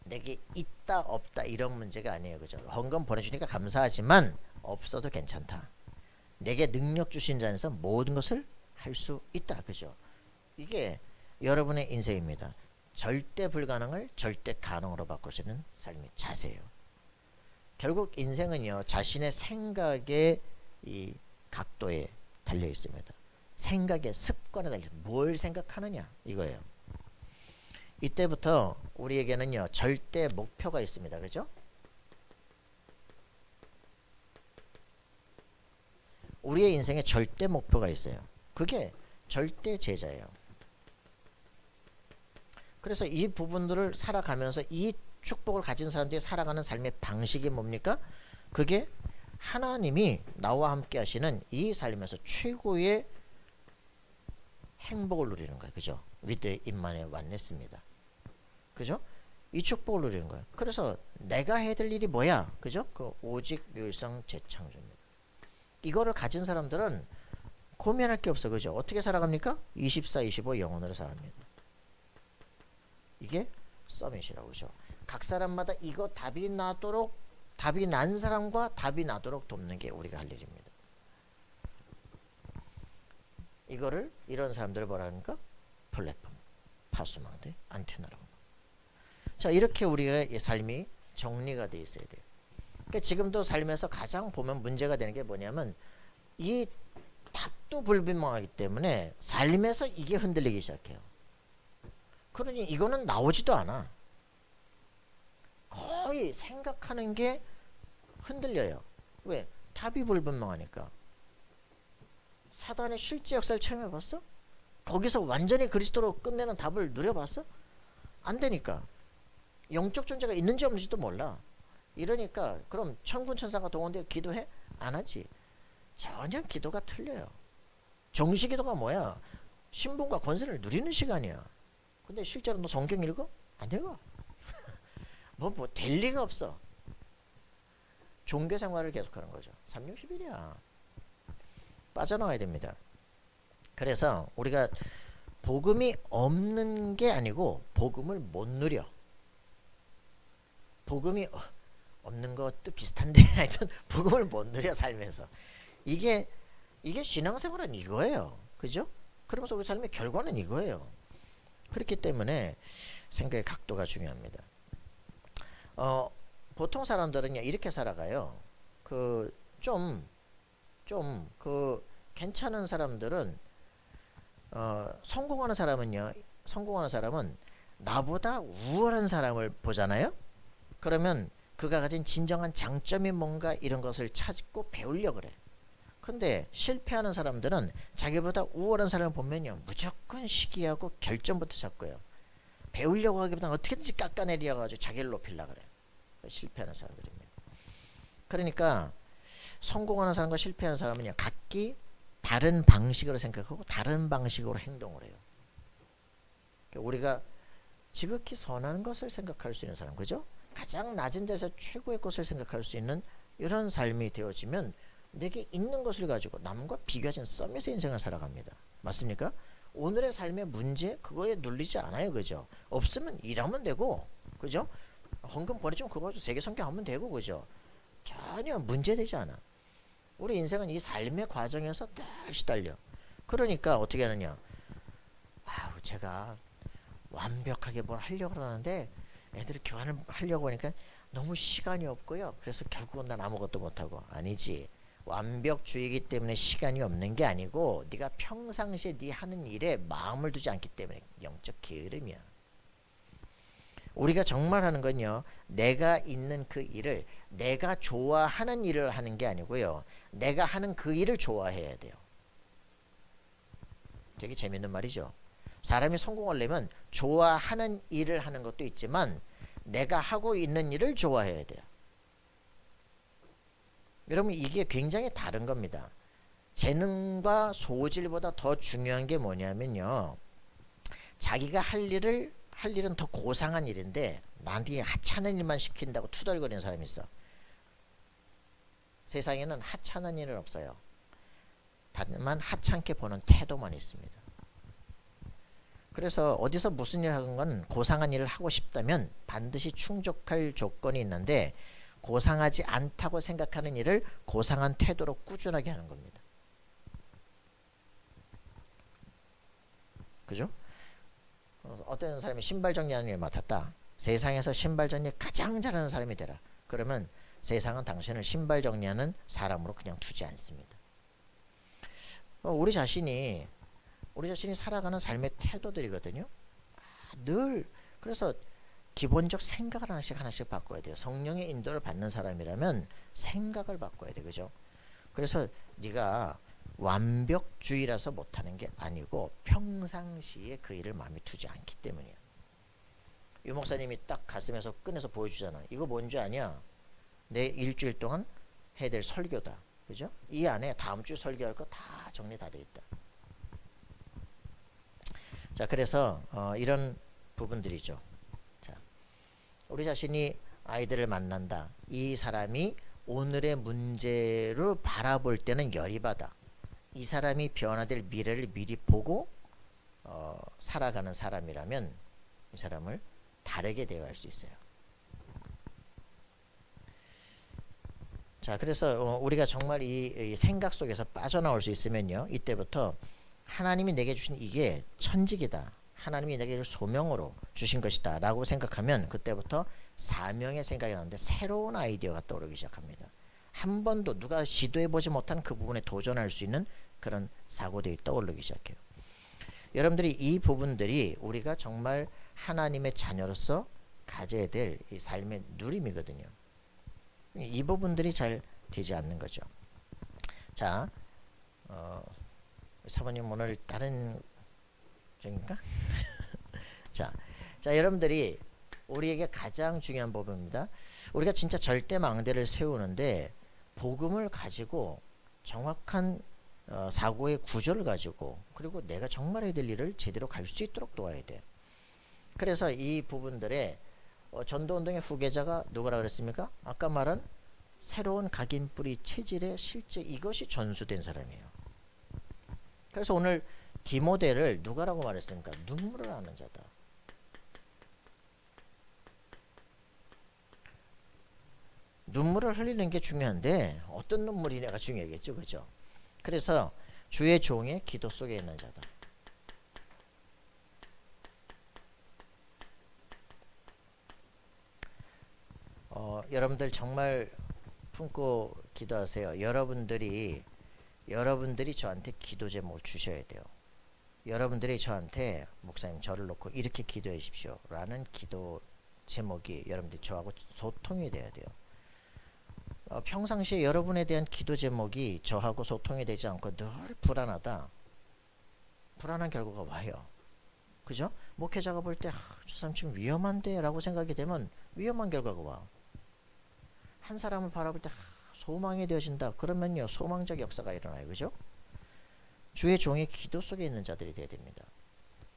내게 있다 없다 이런 문제가 아니에요. 그죠? 헌금 보내주니까 감사하지만 없어도 괜찮다. 내게 능력 주신 자에서 모든 것을 할 수 있다. 그죠? 이게 여러분의 인생입니다. 절대 불가능을 절대 가능으로 바꿀 수 있는 삶의 자세예요. 결국 인생은요, 자신의 생각의 이 각도에 달려 있습니다. 생각의 습관에 달려 뭘 생각하느냐 이거예요. 이때부터 우리에게는요 절대 목표가 있습니다. 그죠? 우리의 인생에 절대 목표가 있어요. 그게 절대 제자예요. 그래서 이 부분들을 살아가면서 이 축복을 가진 사람들이 살아가는 삶의 방식이 뭡니까? 그게 하나님이 나와 함께 하시는 이 삶에서 최고의 행복을 누리는 거예요. 그죠? with 임만의 완냈습니다. 그죠? 이 축복을 누리는 거예요. 그래서 내가 해야 될 일이 뭐야? 그죠? 그 오직 율성 재창조입니다. 이거를 가진 사람들은 고민할 게 없어. 그죠? 어떻게 살아갑니까? 24, 25 영혼으로 살아갑니다. 이게 서밋이라고. 그죠? 각 사람마다 이거 답이 나도록, 답이 난 사람과 답이 나도록 돕는 게 우리가 할 일입니다. 이거를 이런 사람들을 뭐라 합니까? 플랫폼, 파수망대, 안테나라고. 자, 이렇게 우리의 삶이 정리가 돼 있어야 돼요. 그러니까 지금도 삶에서 가장 보면 문제가 되는 게 뭐냐면 이 답도 불분명하기 때문에 삶에서 이게 흔들리기 시작해요. 그러니 이거는 나오지도 않아. 거의 생각하는 게 흔들려요. 왜? 답이 불분명하니까. 사단의 실제 역사를 체험해봤어? 거기서 완전히 그리스도로 끝내는 답을 누려봤어? 안 되니까. 영적 존재가 있는지 없는지도 몰라. 이러니까 그럼 천군 천사가 동원되어 기도해? 안 하지. 전혀 기도가 틀려요. 정시 기도가 뭐야? 신분과 권세를 누리는 시간이야. 근데 실제로 너 성경 읽어? 안 읽어. 뭐 될 리가 없어. 종교 생활을 계속하는 거죠. 360일이야. 빠져나와야 됩니다. 그래서 우리가 복음이 없는 게 아니고 복음을 못 누려. 복음이 없는 것도 비슷한데 하여튼 복음을 못 누려 살면서. 이게 신앙생활은 이거예요. 그죠? 그러면서 우리 삶의 결과는 이거예요. 그렇기 때문에 생각의 각도가 중요합니다. 보통 사람들은요 이렇게 살아가요. 괜찮은 사람들은 성공하는 사람은 나보다 우월한 사람을 보잖아요. 그러면 그가 가진 진정한 장점이 뭔가 이런 것을 찾고 배우려고 그래. 근데 실패하는 사람들은 자기보다 우월한 사람을 보면요 무조건 시기하고 결점부터 잡고요. 배우려고 하기보다는 어떻게든지 깎아내려가지고 자기를 높이려고 그래. 실패하는 사람들입니다. 그러니까 성공하는 사람과 실패하는 사람은요 각기 다른 방식으로 생각하고 다른 방식으로 행동을 해요. 우리가 지극히 선한 것을 생각할 수 있는 사람, 그죠? 가장 낮은 데서 최고의 것을 생각할 수 있는 이런 삶이 되어지면 내게 있는 것을 가지고 남과 비교하지 않는 서밋의 인생을 살아갑니다. 맞습니까? 오늘의 삶의 문제 그거에 눌리지 않아요. 그죠? 없으면 일하면 되고, 그죠? 헌금 보내주면 그거 가지고 세계 선교하면 되고, 그죠? 전혀 문제되지 않아. 우리 인생은 이 삶의 과정에서 늘 시달려. 그러니까 어떻게 하느냐? 아우, 제가 완벽하게 뭘 하려고 하는데 애들이 교환을 하려고 하니까 너무 시간이 없고요. 그래서 결국은 난 아무것도 못하고. 아니지. 완벽주의이기 때문에 시간이 없는 게 아니고 네가 평상시에 네 하는 일에 마음을 두지 않기 때문에 영적 게으름이야. 우리가 정말 하는 건요, 내가 있는 그 일을 내가 좋아하는 일을 하는 게 아니고요, 내가 하는 그 일을 좋아해야 돼요. 되게 재밌는 말이죠. 사람이 성공하려면 좋아하는 일을 하는 것도 있지만 내가 하고 있는 일을 좋아해야 돼요. 여러분, 이게 굉장히 다른 겁니다. 재능과 소질보다 더 중요한 게 뭐냐면요, 자기가 할 일은 더 고상한 일인데 나한테 하찮은 일만 시킨다고 투덜거리는 사람이 있어. 세상에는 하찮은 일은 없어요. 다만 하찮게 보는 태도만 있습니다. 그래서 어디서 무슨 일을 하건 건 고상한 일을 하고 싶다면 반드시 충족할 조건이 있는데, 고상하지 않다고 생각하는 일을 고상한 태도로 꾸준하게 하는 겁니다. 그죠? 어떤 사람이 신발 정리하는 일을 맡았다. 세상에서 신발 정리 가장 잘하는 사람이 되라. 그러면 세상은 당신을 신발 정리하는 사람으로 그냥 두지 않습니다. 우리 자신이 살아가는 삶의 태도들이거든요. 늘 그래서 기본적 생각을 하나씩 바꿔야 돼요. 성령의 인도를 받는 사람이라면 생각을 바꿔야 돼. 그죠? 그래서 네가 완벽주의라서 못하는 게 아니고 평상시에 그 일을 마음에 두지 않기 때문이야. 유 목사님이 딱 가슴에서 꺼내서 보여주잖아. 이거 뭔지 아냐? 내 일주일 동안 해야 될 설교다. 그죠? 이 안에 다음 주 설교할 거 다 정리 다 돼 있다. 자, 그래서 이런 부분들이죠. 자, 우리 자신이 아이들을 만난다. 이 사람이 오늘의 문제를 바라볼 때는 열이 받아. 이 사람이 변화될 미래를 미리 보고 살아가는 사람이라면 이 사람을 다르게 대화할 수 있어요. 자, 그래서 우리가 정말 이 생각 속에서 빠져나올 수 있으면요, 이때부터 하나님이 내게 주신 이게 천직이다, 하나님이 내게 소명으로 주신 것이다 라고 생각하면 그때부터 사명의 생각이 나는데 새로운 아이디어가 떠오르기 시작합니다. 한 번도 누가 시도해보지 못한 그 부분에 도전할 수 있는 그런 사고들이 떠오르기 시작해요. 여러분들이 이 부분들이 우리가 정말 하나님의 자녀로서 가져야 될 이 삶의 누림이거든요. 이 부분들이 잘 되지 않는 거죠. 자, 사모님 오늘 다른 중인가? 자, 여러분들이 우리에게 가장 중요한 부분입니다. 우리가 진짜 절대 망대를 세우는데 복음을 가지고 정확한 사고의 구조를 가지고 그리고 내가 정말 해야 될 일을 제대로 갈 수 있도록 도와야 돼. 그래서 이 부분들에 전도운동의 후계자가 누구라 그랬습니까? 아까 말한 새로운 각인뿌리 체질의 실제 이것이 전수된 사람이에요. 그래서 오늘 디모데를 누가라고 말했습니까? 눈물을 하는 자다. 눈물을 흘리는 게 중요한데 어떤 눈물이냐가 중요하겠죠. 그죠? 그래서 주의 종의 기도 속에 있는 자다. 여러분들 정말 품고 기도하세요. 여러분들이 저한테 기도 제목을 주셔야 돼요. 여러분들이 저한테 목사님 저를 놓고 이렇게 기도해 주십시오 라는 기도 제목이 여러분들이 저하고 소통이 돼야 돼요. 평상시에 여러분에 대한 기도 제목이 저하고 소통이 되지 않고 늘 불안하다. 불안한 결과가 와요. 그죠? 목회자가 볼 때 저 사람 지금 위험한데 라고 생각이 되면 위험한 결과가 와. 한 사람을 바라볼 때 소망이 되어진다. 그러면요 소망적 역사가 일어나요. 그죠? 주의 종의 기도 속에 있는 자들이 되어야 됩니다.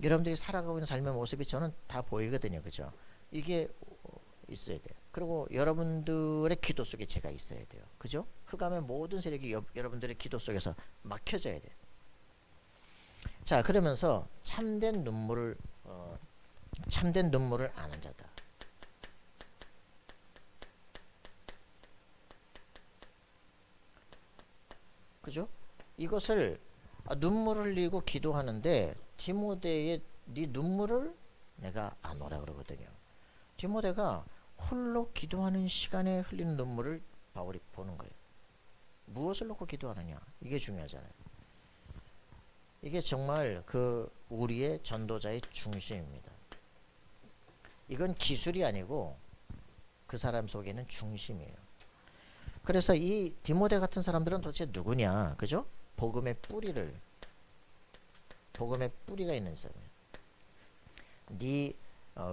여러분들이 살아가고 있는 삶의 모습이 저는 다 보이거든요. 그죠? 이게 있어야 돼요. 그리고 여러분들의 기도 속에 제가 있어야 돼요. 그죠? 흑암의 모든 세력이 여러분들의 기도 속에서 막혀져야 돼요. 자, 그러면서 참된 눈물을 아는 자다. 그죠? 이것을 눈물을 흘리고 기도하는데 디모데의 네 눈물을 내가 아노라 그러거든요. 디모데가 홀로 기도하는 시간에 흘리는 눈물을 바울이 보는 거예요. 무엇을 놓고 기도하느냐, 이게 중요하잖아요. 이게 정말 그 우리의 전도자의 중심입니다. 이건 기술이 아니고 그 사람 속에는 중심이에요. 그래서 이 디모데 같은 사람들은 도대체 누구냐, 그죠? 복음의 뿌리가 있는 사람이에요. 네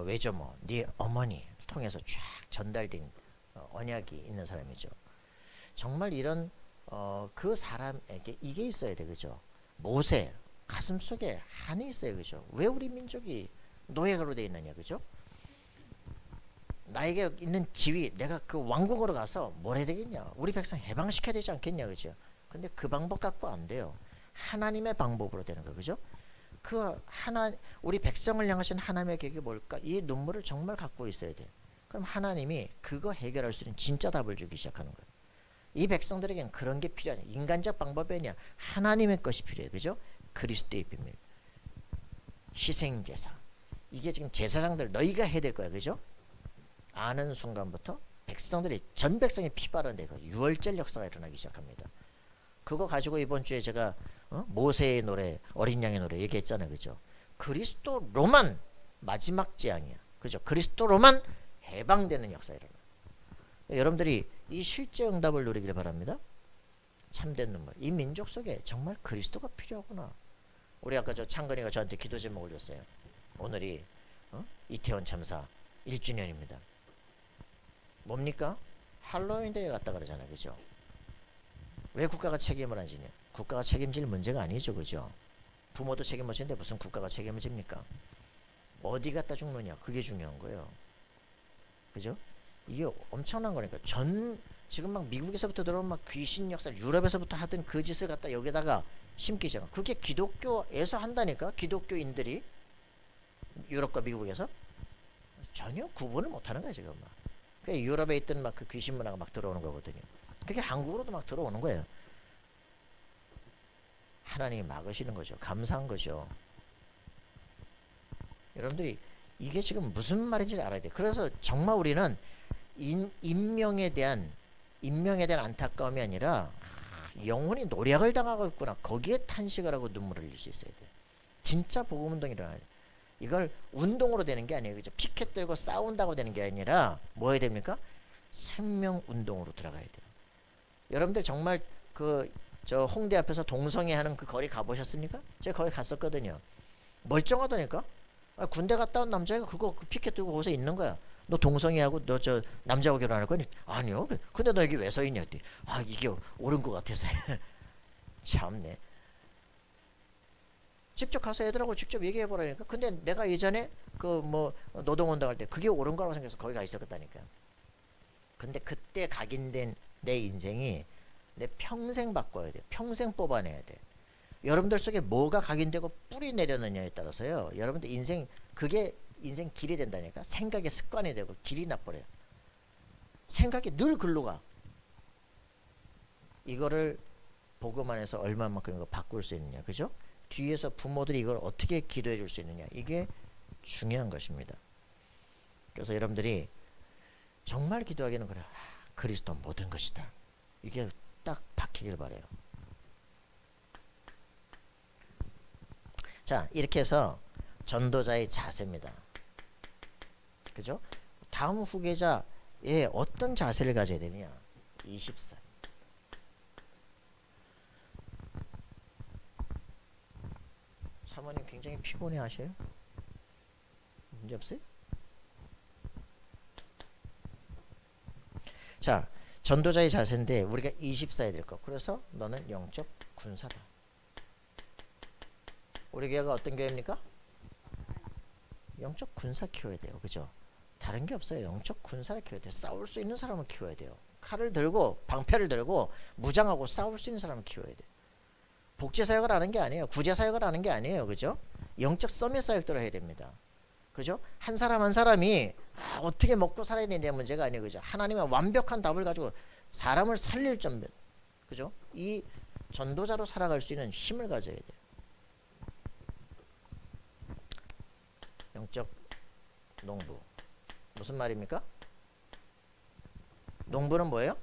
외조모, 네 어머니 통해서 쫙 전달된 언약이 있는 사람이죠. 정말 이런 그 사람에게 이게 있어야 돼, 그죠? 모세 가슴 속에 한이 있어요, 그죠? 왜 우리 민족이 노예가로 돼 있느냐, 그죠? 나에게 있는 지위, 내가 그 왕국으로 가서 뭘 해야 되겠냐? 우리 백성 해방시켜야 되지 않겠냐, 그죠? 근데 그 방법 갖고 안 돼요. 하나님의 방법으로 되는 거, 그죠? 우리 백성을 향하신 하나님의 계획이 뭘까? 이 눈물을 정말 갖고 있어야 돼. 그럼 하나님이 그거 해결할 수 있는 진짜 답을 주기 시작하는 거예요. 이 백성들에게는 그런 게 필요하냐? 인간적 방법이 아니야. 하나님의 것이 필요해, 그죠? 그리스도의 비밀, 희생제사. 이게 지금 제사장들 너희가 해야 될 거야, 그죠? 아는 순간부터 전 백성이 피 바르는데 유월절 역사가 일어나기 시작합니다. 그거 가지고 이번 주에 제가 모세의 노래, 어린 양의 노래 얘기했잖아요, 그죠? 그리스도로만 마지막 재앙이야, 그죠? 그리스도로만 해방되는 역사가 일어나. 여러분들이 이 실제 응답을 누리기를 바랍니다. 참된 눈물. 이 민족 속에 정말 그리스도가 필요하구나. 우리 아까 창근이가 저한테 기도 제목을 줬어요. 오늘이 이태원 참사 1주년입니다. 뭡니까? 할로윈 대회 갔다 그러잖아요, 그죠? 왜 국가가 책임을 안 지냐? 국가가 책임질 문제가 아니죠, 그죠? 부모도 책임을 지는데 무슨 국가가 책임을 집니까? 어디 갔다 죽느냐, 그게 중요한 거예요, 그죠? 이게 엄청난 거니까. 지금 막 미국에서부터 들어온 막 귀신 역사를 유럽에서부터 하던 그 짓을 갖다 여기다가 심기 시작. 그게 기독교에서 한다니까. 기독교인들이 유럽과 미국에서 전혀 구분을 못하는 거야 지금. 막 그 유럽에 있던 막 그 귀신 문화가 막 들어오는 거거든요. 그게 한국으로도 막 들어오는 거예요. 하나님이 막으시는 거죠. 감사한 거죠. 여러분들이 이게 지금 무슨 말인지 알아야 돼. 그래서 정말 우리는 인명에 대한 안타까움이 아니라 영혼이 노략을 당하고 있구나, 거기에 탄식을 하고 눈물을 흘릴 수 있어야 돼. 진짜 복음운동이 일어나야 돼. 이걸 운동으로 되는 게 아니에요, 그죠? 피켓 들고 싸운다고 되는 게 아니라 뭐 해야 됩니까? 생명운동으로 들어가야 돼요. 여러분들 정말 저 홍대 앞에서 동성애 하는 그 거리 가보셨습니까? 제가 거기 갔었거든요. 멀쩡하다니까? 군대 갔다 온 남자가 그 피켓 들고 거기서 있는 거야. 너 동성애하고 너 저 남자하고 결혼할 거니? 아니요. 근데 너 여기 왜 서 있냐 했더니 이게 옳은 것 같아서. 참네. 직접 가서 애들하고 직접 얘기해 보라니까. 근데 내가 예전에 노동운동 할 때 그게 옳은 거라고 생각해서 거기 가 있었다니까. 근데 그때 각인된 내 인생이 내 평생 바꿔야 돼. 평생 뽑아내야 돼. 여러분들 속에 뭐가 각인되고 뿌리 내려느냐에 따라서요, 여러분들 그게 인생 길이 된다니까. 생각의 습관이 되고 길이 나버려요. 생각이 늘 글로 가. 이거를 복음 안에서 얼마만큼 이거 바꿀 수 있느냐, 그죠? 뒤에서 부모들이 이걸 어떻게 기도해 줄 수 있느냐, 이게 중요한 것입니다. 그래서 여러분들이 정말 기도하기는 그래, 그리스도 모든 것이다, 이게 딱 박히길 바래요. 자, 이렇게 해서 전도자의 자세입니다, 그죠? 다음 후계자의 어떤 자세를 가져야 되느냐. 24. 사모님 굉장히 피곤해 하셔요? 문제 없어요? 자, 전도자의 자세인데 우리가 24야 될 거. 그래서 너는 영적 군사다. 우리 교회가 어떤 교회입니까? 영적 군사 키워야 돼요, 그죠? 다른 게 없어요. 영적 군사를 키워야 돼요. 싸울 수 있는 사람을 키워야 돼요. 칼을 들고 방패를 들고 무장하고 싸울 수 있는 사람을 키워야 돼요. 복제 사역을 하는 게 아니에요. 구제 사역을 하는 게 아니에요. 그죠? 영적 서밋 사역들을 해야 됩니다. 그죠? 한 사람 한 사람이 어떻게 먹고 살아야 되냐 문제가 아니에요. 그죠? 하나님의 완벽한 답을 가지고 사람을 살릴 점, 그죠? 이 전도자로 살아갈 수 있는 힘을 가져야 돼요. 영적 농부. 무슨 말입니까? 농부는 뭐예요?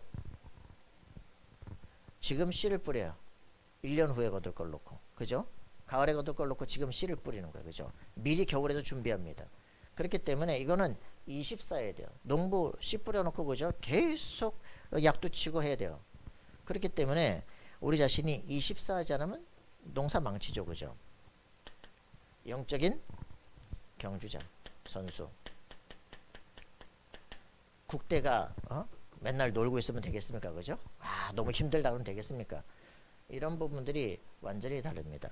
지금 씨를 뿌려요. 1년 후에 거둘 걸 놓고. 그죠? 가을에 거둘 걸 놓고 지금 씨를 뿌리는 거예요. 그죠? 미리 겨울에도 준비합니다. 그렇기 때문에 이거는 24해야 돼요. 농부 씨 뿌려놓고, 그죠? 계속 약도 치고 해야 돼요. 그렇기 때문에 우리 자신이 24하지 않으면 농사 망치죠. 그죠? 영적인 경주자, 선수. 국대가 맨날 놀고 있으면 되겠습니까? 그죠? 너무 힘들다 그러면 되겠습니까? 이런 부분들이 완전히 다릅니다.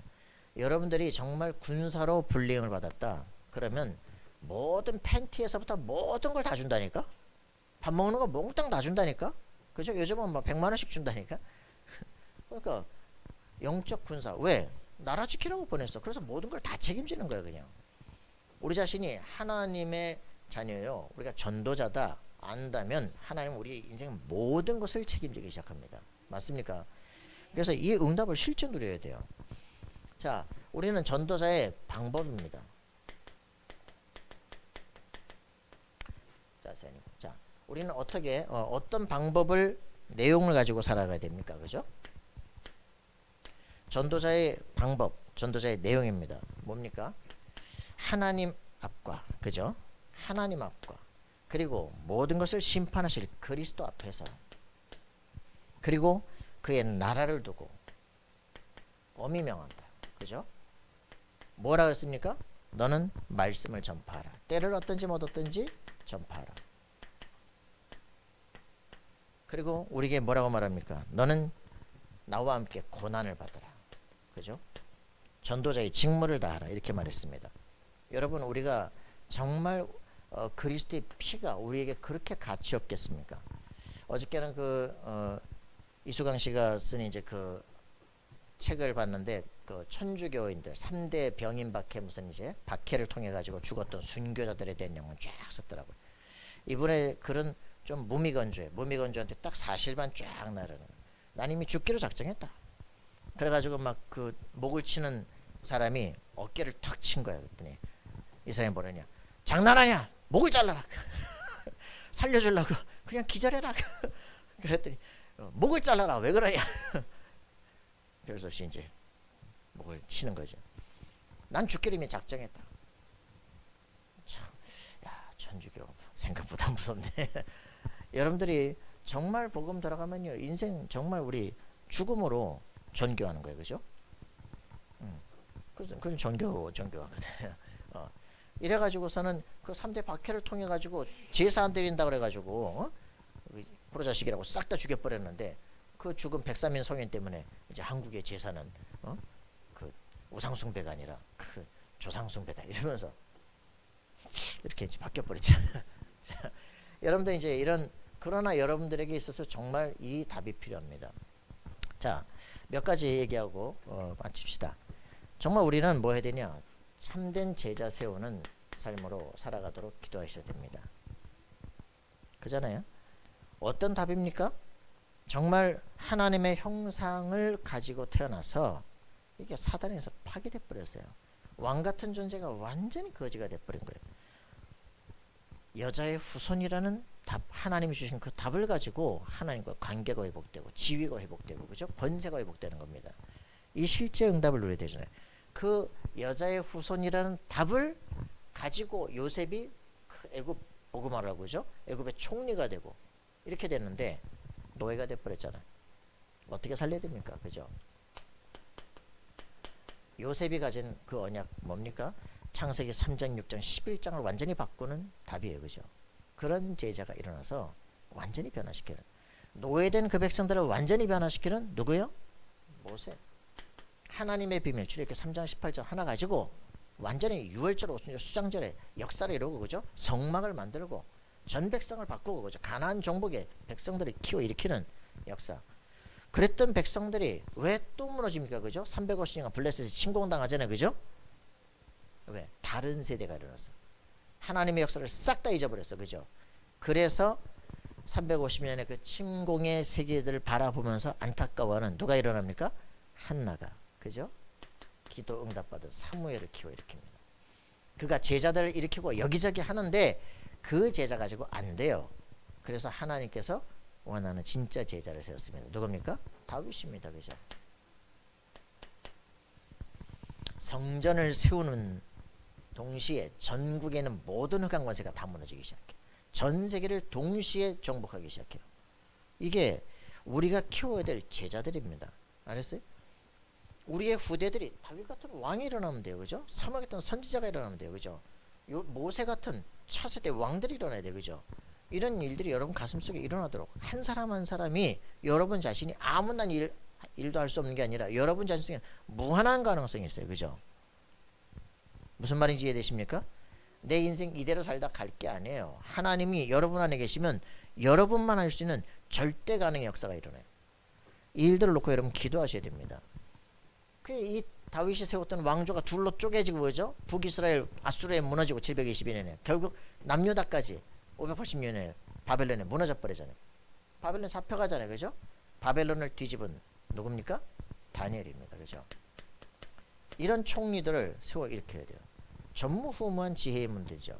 여러분들이 정말 군사로 불링을 받았다. 그러면 모든 팬티에서부터 모든 걸 다 준다니까? 밥 먹는 거 몽땅 다 준다니까? 그죠? 요즘은 뭐 100만 원씩 준다니까? 그러니까 영적 군사. 왜? 나라 지키라고 보냈어. 그래서 모든 걸 다 책임지는 거야, 그냥. 우리 자신이 하나님의 자녀예요. 우리가 전도자다 안다면 하나님은 우리 인생 모든 것을 책임지기 시작합니다. 맞습니까? 그래서 이 응답을 실제 누려야 돼요. 자, 우리는 전도자의 방법입니다. 자, 선생님. 자, 우리는 어떻게 어떤 방법을 내용을 가지고 살아가야 됩니까? 그죠? 전도자의 방법, 전도자의 내용입니다. 뭡니까? 하나님 앞과, 그죠? 하나님 앞과, 그리고 모든 것을 심판하실 그리스도 앞에서, 그리고 그의 나라를 두고 엄히 명한다. 그죠? 뭐라 그랬습니까? 너는 말씀을 전파하라. 때를 얻든지 못 얻든지 전파하라. 그리고 우리에게 뭐라고 말합니까? 너는 나와 함께 고난을 받으라. 그죠? 전도자의 직무를 다하라. 이렇게 말했습니다. 여러분, 우리가 정말 그리스도의 피가 우리에게 그렇게 가치 없겠습니까? 어저께는 이수강 씨가 쓴 이제 그 책을 봤는데, 그 천주교인들 3대 병인 박해, 무슨 이제 박해를 통해 가지고 죽었던 순교자들에 대한 내용을 쫙 썼더라고요. 이분의 글은 좀 무미건조해. 무미건조한테 딱 사실만 쫙 나르는. 난 이미 죽기로 작정했다. 그래가지고 막 그 목을 치는 사람이 어깨를 탁 친 거야. 그랬더니 이 사람이 뭐라냐? 장난하냐? 목을 잘라라. 살려주려고 그냥 기절해라. 그랬더니 목을 잘라라. 왜 그러냐? 그래서 이제 목을 치는 거죠. 난 죽기로 이미 작정했다. 참, 야, 천주교 생각보다 무섭네. 여러분들이 정말 복음 들어가면요, 인생 정말 우리 죽음으로 전교하는 거예요, 그죠? 그건 전교하거든요. 이래가지고서는 그 3대 박해를 통해 가지고 제사 안 드린다 그래가지고 포로자식이라고 싹 다 죽여버렸는데, 그 죽은 백삼인 성인 때문에 이제 한국의 제사는 그 우상숭배가 아니라 그 조상숭배다 이러면서 이렇게 이제 바뀌어버렸죠. 여러분들 이제 이런, 그러나 여러분들에게 있어서 정말 이 답이 필요합니다. 자, 몇 가지 얘기하고 마칩시다. 정말 우리는 뭐 해야 되냐? 참된 제자 세우는 삶으로 살아가도록 기도하셔야 됩니다. 그잖아요. 어떤 답입니까? 정말 하나님의 형상을 가지고 태어나서 이게 사단에서 파괴돼 버렸어요. 왕 같은 존재가 완전히 거지가 돼 버린 거예요. 여자의 후손이라는 답, 하나님이 주신 그 답을 가지고 하나님과 관계가 회복되고 지위가 회복되고, 그죠? 권세가 회복되는 겁니다. 이 실제 응답을 누려야 되잖아요. 그 여자의 후손이라는 답을 가지고 요셉이 애굽 보고말하고, 그죠? 애굽의 총리가 되고 이렇게 됐는데 노예가 돼버렸잖아요. 어떻게 살려야 됩니까? 그죠? 요셉이 가진 그 언약 뭡니까? 창세기 3장, 6장, 11장을 완전히 바꾸는 답이에요. 그죠? 그런 제자가 일어나서 완전히 변화시키는, 노예된 그 백성들을 완전히 변화시키는 누구요? 모세. 하나님의 비밀, 출애굽기 3장 18절 하나 가지고 완전히 유월절, 수장절에 역사를 이루고, 그죠? 성막을 만들고 전 백성을 바꾸고, 그죠? 가나안 정복의 백성들을 키워 일으키는 역사. 그랬던 백성들이 왜 또 무너집니까? 그죠? 350년간 블레셋에 침공당하잖아요. 그죠? 왜? 다른 세대가 일어났어. 하나님의 역사를 싹 다 잊어버렸어. 그죠? 그래서 350년의 그 침공의 세계들을 바라보면서 안타까워하는 누가 일어납니까? 한나가. 그죠? 기도 응답받은 사무엘을 키워 일으킵니다. 그가 제자들을 일으키고 여기저기 하는데 그 제자 가지고 안 돼요. 그래서 하나님께서 원하는 진짜 제자를 세웠습니다. 누굽니까? 다윗입니다. 그죠? 성전을 세우는 동시에 전국에 있는 모든 흑암 권세가 다 무너지기 시작해. 전 세계를 동시에 정복하기 시작해요. 이게 우리가 키워야 될 제자들입니다. 알았어요? 우리의 후대들이 다윗 같은 왕이 일어나면 돼요. 그죠? 사무엘 같은 선지자가 일어나면 돼요. 그죠? 모세 같은 차세대 왕들이 일어나야 돼요. 그죠? 이런 일들이 여러분 가슴속에 일어나도록 한 사람 한 사람이 여러분 자신이 아무나 일도 할 수 없는 게 아니라 여러분 자신에 무한한 가능성이 있어요. 그죠? 무슨 말인지 이해되십니까? 내 인생 이대로 살다 갈 게 아니에요. 하나님이 여러분 안에 계시면 여러분만 할 수 있는 절대 가능의 역사가 일어나요. 이 일들을 놓고 여러분 기도하셔야 됩니다. 이 다윗이 세웠던 왕조가 둘로 쪼개지고 그죠? 북이스라엘 아수르에 무너지고 722년에 결국 남유다까지 580년에 바벨론에 무너져 버리잖아요. 바벨론 잡혀가잖아요. 그죠? 바벨론을 뒤집은 누굽니까? 다니엘입니다. 그죠? 이런 총리들을 세워 일으켜야 돼요. 전무후무한 지혜의 문제죠.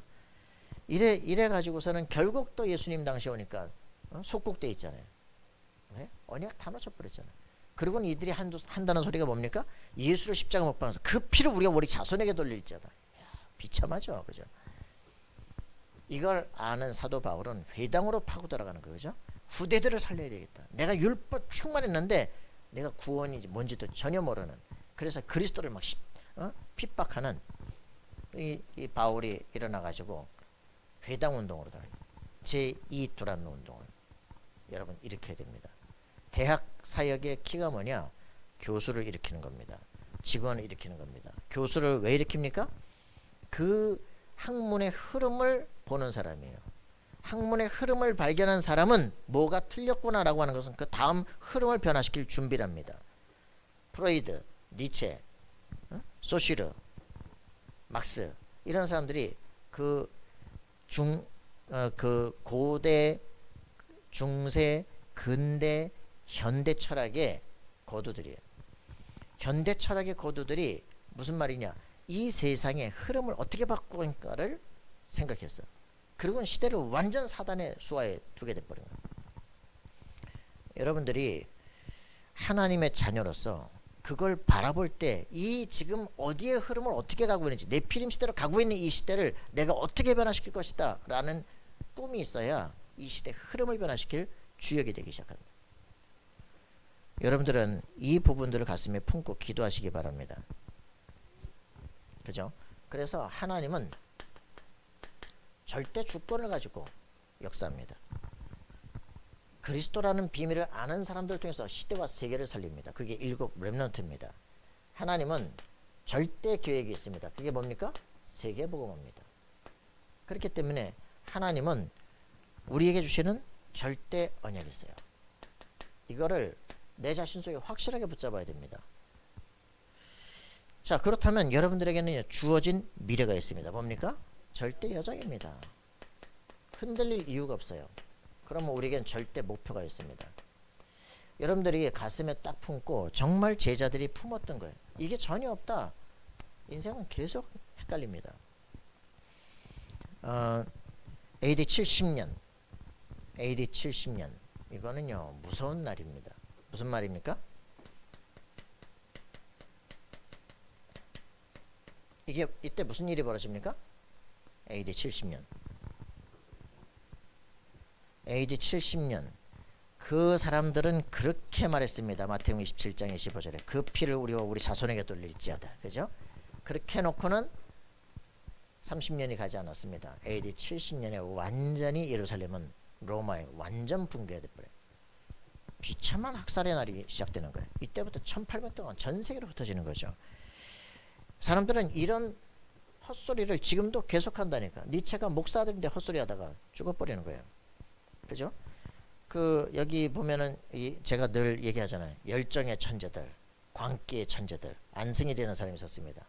이래 가지고서는 결국 또 예수님 당시 오니까 속국돼 있잖아요. 네? 언약 다 놓쳐버렸잖아요. 그리고는 이들이 한다는 소리가 뭡니까? 예수를 십자가 못 박아서 그 피를 우리가 우리 자손에게 돌릴지어다. 비참하죠. 그죠? 이걸 아는 사도 바울은 회당으로 파고 들어가는 거죠. 후대들을 살려야 되겠다. 내가 율법 충만했는데 내가 구원인지 뭔지도 전혀 모르는, 그래서 그리스도를 막 핍박하는 이 바울이 일어나가지고 회당 운동으로 제2 두란노 운동을 여러분 일으켜야 됩니다. 대학 사역의 키가 뭐냐? 교수를 일으키는 겁니다. 직원을 일으키는 겁니다. 교수를 왜 일으킵니까? 그 학문의 흐름을 보는 사람이에요. 학문의 흐름을 발견한 사람은 뭐가 틀렸구나라고 하는 것은 그 다음 흐름을 변화시킬 준비랍니다. 프로이드, 니체, 소시르, 막스 이런 사람들이 그 고대, 중세, 근대, 현대 철학의 거두들이에요. 현대 철학의 거두들이 무슨 말이냐? 이 세상의 흐름을 어떻게 바꾸는가를 생각했어요. 그리고 시대를 완전 사단의 수하에 두게 돼버린 거예요. 여러분들이 하나님의 자녀로서 그걸 바라볼 때 이 지금 어디의 흐름을 어떻게 가고 있는지, 네피림 시대로 가고 있는 이 시대를 내가 어떻게 변화시킬 것이다 라는 꿈이 있어야 이 시대 흐름을 변화시킬 주역이 되기 시작합니다. 여러분들은 이 부분들을 가슴에 품고 기도하시기 바랍니다. 그죠? 그래서 하나님은 절대 주권을 가지고 역사합니다. 그리스도라는 비밀을 아는 사람들을 통해서 시대와 세계를 살립니다. 그게 7 렘넌트입니다. 하나님은 절대 계획이 있습니다. 그게 뭡니까? 세계복음입니다. 그렇기 때문에 하나님은 우리에게 주시는 절대 언약이 있어요. 이거를 내 자신 속에 확실하게 붙잡아야 됩니다. 자, 그렇다면 여러분들에게는 주어진 미래가 있습니다. 뭡니까? 절대 여정입니다. 흔들릴 이유가 없어요. 그러면 우리에겐 절대 목표가 있습니다. 여러분들이 가슴에 딱 품고 정말 제자들이 품었던 거예요. 이게 전혀 없다. 인생은 계속 헷갈립니다. AD 70년 AD 70년 이거는요 무서운 날입니다. 무슨 말입니까? 이게 이때 무슨 일이 벌어집니까? AD 70년 AD 70년 그 사람들은 그렇게 말했습니다. 마태복음 27장 25절에 그 피를 우리와 우리 자손에게 돌릴지어다. 그죠? 그렇게 해놓고는 30년이 가지 않았습니다. AD 70년에 완전히 예루살렘은 로마에 완전 붕괴가 돼버려요. 비참한 학살의 날이 시작되는 거예요. 이때부터 1800 동안 전 세계로 흩어지는 거죠. 사람들은 이런 헛소리를 지금도 계속한다니까. 니체가 목사들인데 헛소리 하다가 죽어버리는 거예요. 그죠? 그 여기 보면은 제가 늘 얘기하잖아요. 열정의 천재들, 광기의 천재들, 안승일이라는 사람이 있었습니다.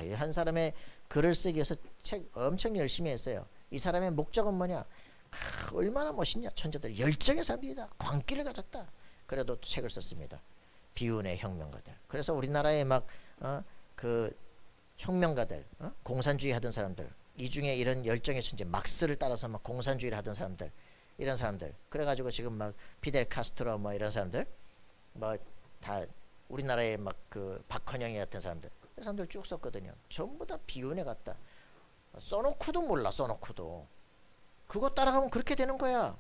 이 한 사람의 글을 쓰기 위해서 책 엄청 열심히 했어요. 이 사람의 목적은 뭐냐? 얼마나 멋있냐, 천재들, 열정의 사람들이다, 광기를 가졌다. 그래도 책을 썼습니다. 비운의 혁명가들. 그래서 우리나라에 막 그 혁명가들, 공산주의 하던 사람들, 이 중에 이런 열정의 천재, 막스를 따라서 막 공산주의를 하던 사람들, 이런 사람들, 그래가지고 지금 막 피델 카스트로 뭐 이런 사람들, 뭐 다 우리나라에 막 그 박헌영이 같은 사람들, 이 사람들 쭉 썼거든요. 전부 다 비운에 갔다. 써놓고도 몰라, 써놓고도. 그거 따라가면 그렇게 되는 거야.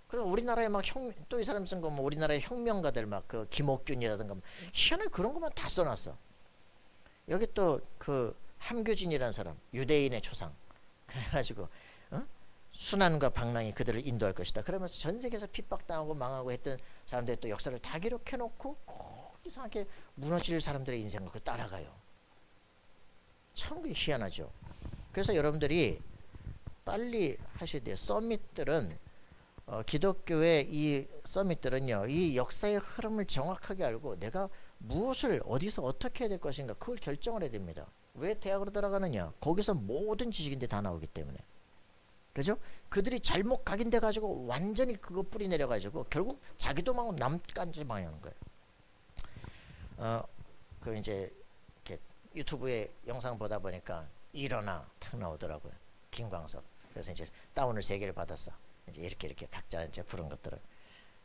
그래서 우리나라에 막 또 이 사람 쓴 거 뭐 우리나라의 혁명가들 막 그 김옥균이라든가 희한하게 그런 것만 다 써놨어. 여기 또 그 함규진이라는 사람, 유대인의 초상. 그래가지고 순환과 방랑이 그들을 인도할 것이다. 그러면서 전 세계에서 핍박당하고 망하고 했던 사람들의 또 역사를 다 기록해놓고 꼭 이상하게 무너질 사람들의 인생을 그 따라가요. 참 희한하죠. 그래서 여러분들이 빨리 하셔야 돼요. 서밋들은 기독교의 이 서밋들은요, 이 역사의 흐름을 정확하게 알고 내가 무엇을 어디서 어떻게 해야 될 것인가 그걸 결정을 해야 됩니다. 왜 대학으로 들어가느냐? 거기서 모든 지식인데 다 나오기 때문에. 그죠? 그들이 잘못 각인돼 가지고 완전히 그거 뿌리 내려 가지고 결국 자기도 망하고 남까지 망하는 거예요. 그 이제 이렇게 유튜브에 영상 보다 보니까 일어나 탁 나오더라고요. 김광석. 그래서 이제 다운을 3개를 받았어. 이제 이렇게 각자 이제 부른 것들을.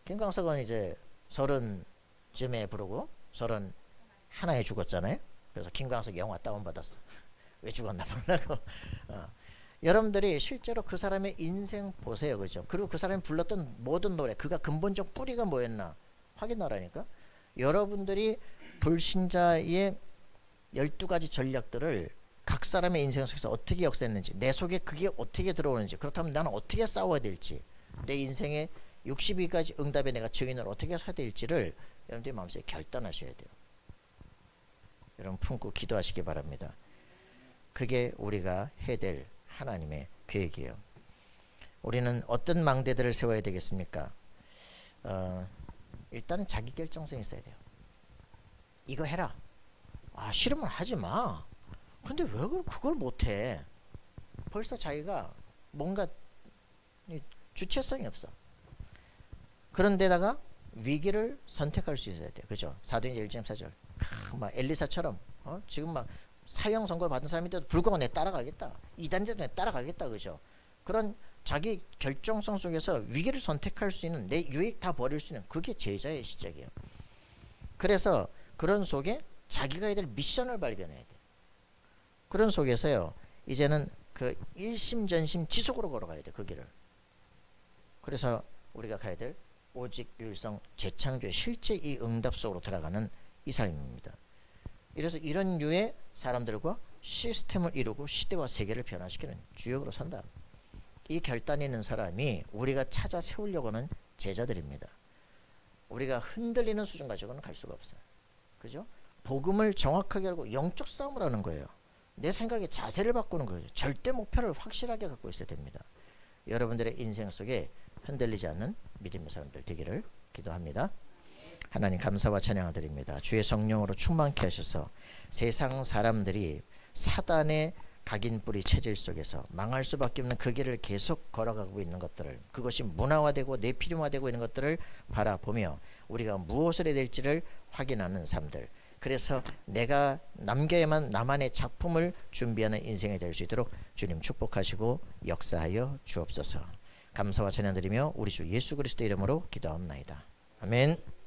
김광석은 이제 30쯤에 부르고 31에 죽었잖아요. 그래서 김광석 영화 다운 받았어. 왜 죽었나 보려고. 여러분들이 실제로 그 사람의 인생 보세요. 그죠? 그리고 그 사람이 불렀던 모든 노래, 그가 근본적 뿌리가 뭐였나 확인하라니까. 여러분들이 불신자의 12가지 전략들을 각 사람의 인생 속에서 어떻게 역사했는지, 내 속에 그게 어떻게 들어오는지, 그렇다면 나는 어떻게 싸워야 될지, 내 인생의 62가지 응답에 내가 증인을 어떻게 해야 될지를 여러분들이 마음속에 결단하셔야 돼요. 여러분 품고 기도하시기 바랍니다. 그게 우리가 해야 될 하나님의 계획이에요. 우리는 어떤 망대들을 세워야 되겠습니까? 일단은 자기 결정성이 있어야 돼요. 이거 해라. 싫으면 하지 마. 근데 왜 그걸 못해? 벌써 자기가 뭔가 주체성이 없어. 그런데다가 위기를 선택할 수 있어야 돼요. 그죠? 사도행전 1장 4절. 막 엘리사처럼 지금 막 사형 선고를 받은 사람인데도 불구하고 내 따라가겠다. 이단인데도 내 따라가겠다. 그죠? 그런 자기 결정성 속에서 위기를 선택할 수 있는, 내 유익 다 버릴 수 있는, 그게 제자의 시작이에요. 그래서 그런 속에 자기가 해야 될 미션을 발견해야 돼. 그런 속에서요, 이제는 그 일심전심 지속으로 걸어가야 돼, 그 길을. 그래서 우리가 가야 될 오직 유일성 재창조의 실제 이 응답 속으로 들어가는 이 삶입니다. 이래서 이런 류의 사람들과 시스템을 이루고 시대와 세계를 변화시키는 주역으로 선다. 이 결단이 있는 사람이 우리가 찾아 세우려고 하는 제자들입니다. 우리가 흔들리는 수준 가지고는 갈 수가 없어요. 그죠? 복음을 정확하게 알고 영적 싸움을 하는 거예요. 내 생각의 자세를 바꾸는 거예요. 절대 목표를 확실하게 갖고 있어야 됩니다. 여러분들의 인생 속에 흔들리지 않는 믿음의 사람들 되기를 기도합니다. 하나님 감사와 찬양을 드립니다. 주의 성령으로 충만케 하셔서 세상 사람들이 사단의 각인뿌리 체질 속에서 망할 수밖에 없는 그 길을 계속 걸어가고 있는 것들을, 그것이 문화화되고 내피림화되고 있는 것들을 바라보며 우리가 무엇을 해야 될지를 확인하는 삶들, 그래서 내가 남겨야만 나만의 작품을 준비하는 인생이 될 수 있도록 주님 축복하시고 역사하여 주옵소서. 감사와 찬양 드리며 우리 주 예수 그리스도 이름으로 기도합나이다. 아멘.